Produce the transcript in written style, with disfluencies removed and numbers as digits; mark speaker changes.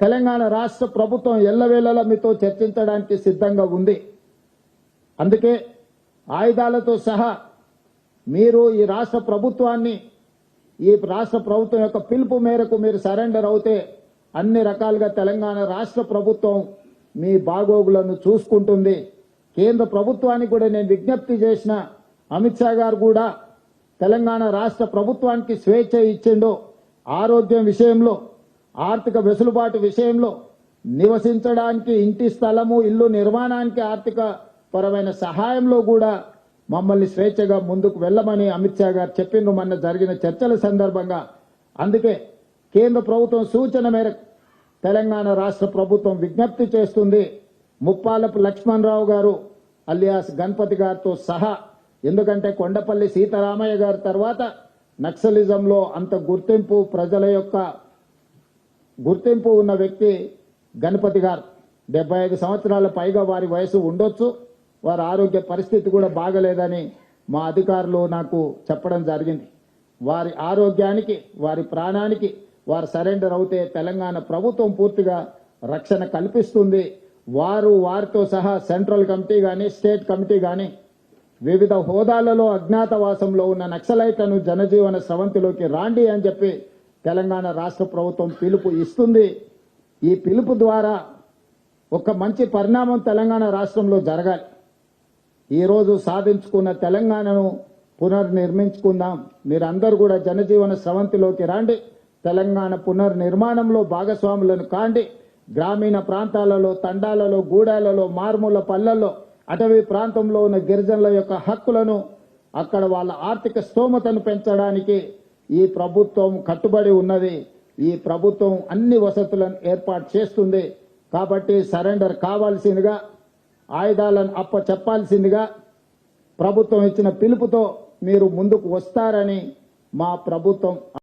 Speaker 1: తెలంగాణ రాష్ట్ర ప్రభుత్వం ఎల్లవేళలా మీతో చర్చించడానికి సిద్ధంగా ఉంది. అందుకే ఆయుధాలతో సహా మీరు ఈ రాష్ట్ర ప్రభుత్వం యొక్క పిలుపు మేరకు మీరు సరెండర్ అవుతే అన్ని రకాలుగా తెలంగాణ రాష్ట్ర ప్రభుత్వం మీ బాగోగులను చూసుకుంటుంది. కేంద్ర ప్రభుత్వానికి కూడా నేను విజ్ఞప్తి చేసిన, అమిత్ షా గారు కూడా తెలంగాణ రాష్ట్ర ప్రభుత్వానికి స్వేచ్ఛ ఇచ్చిండు. ఆరోగ్యం విషయంలో, ఆర్థిక వెసులుబాటు విషయంలో, నివసించడానికి ఇంటి స్థలము, ఇల్లు నిర్మాణానికి ఆర్థిక పరమైన సహాయంలో కూడా మమ్మల్ని స్వేచ్ఛగా ముందుకు వెళ్ళమని అమిత్ షా గారు చెప్పిండ్రు మొన్న జరిగిన చర్చల సందర్భంగా. అందుకే కేంద్ర ప్రభుత్వం సూచన మేరకు తెలంగాణ రాష్ట్ర ప్రభుత్వం విజ్ఞప్తి చేస్తుంది. ముప్పాలపు లక్ష్మణరావు గారు అలియాస్ గణపతి గారితో సహా, ఎందుకంటే కొండపల్లి సీతారామయ్య గారి తర్వాత నక్సలిజంలో అంత గుర్తింపు, ప్రజల యొక్క గుర్తింపు ఉన్న వ్యక్తి గణపతి గారు. 75 సంవత్సరాల పైగా వారి వయసు ఉండొచ్చు. వారి ఆరోగ్య పరిస్థితి కూడా బాగలేదని మా అధికారులు నాకు చెప్పడం జరిగింది. వారి ఆరోగ్యానికి, వారి ప్రాణానికి వారు సరెండర్ అవుతే తెలంగాణ ప్రభుత్వం పూర్తిగా రక్షణ కల్పిస్తుంది. వారితో సహా సెంట్రల్ కమిటీ కానీ, స్టేట్ కమిటీ కానీ వివిధ హోదాలలో అజ్ఞాతవాసంలో ఉన్న నక్సలైట్లను జనజీవన స్రవంతిలోకి రాండి అని చెప్పి తెలంగాణ రాష్ట్ర ప్రభుత్వం పిలుపు ఇస్తుంది. ఈ పిలుపు ద్వారా ఒక మంచి పరిణామం తెలంగాణ రాష్ట్రంలో జరగాలి. ఈరోజు సాధించుకున్న తెలంగాణను పునర్నిర్మించుకుందాం. మీరందరూ కూడా జనజీవన స్రవంతిలోకి రాండి. తెలంగాణ పునర్నిర్మాణంలో భాగస్వాములను కాండి. గ్రామీణ ప్రాంతాలలో, తండాలలో, గూడాలలో, మారుమూల పల్లెల్లో, అటవీ ప్రాంతంలో ఉన్న గిరిజనుల యొక్క హక్కులను, అక్కడ వాళ్ళ ఆర్థిక స్తోమతను పెంచడానికి ఈ ప్రభుత్వం కట్టుబడి ఉన్నది. ఈ ప్రభుత్వం అన్ని వసతులను ఏర్పాటు చేస్తుంది. కాబట్టి సరెండర్ కావాల్సిందిగా, ఆయుధాలను చెప్పాల్సిందిగా ప్రభుత్వం ఇచ్చిన పిలుపుతో మీరు ముందుకు వస్తారని మా ప్రభుత్వం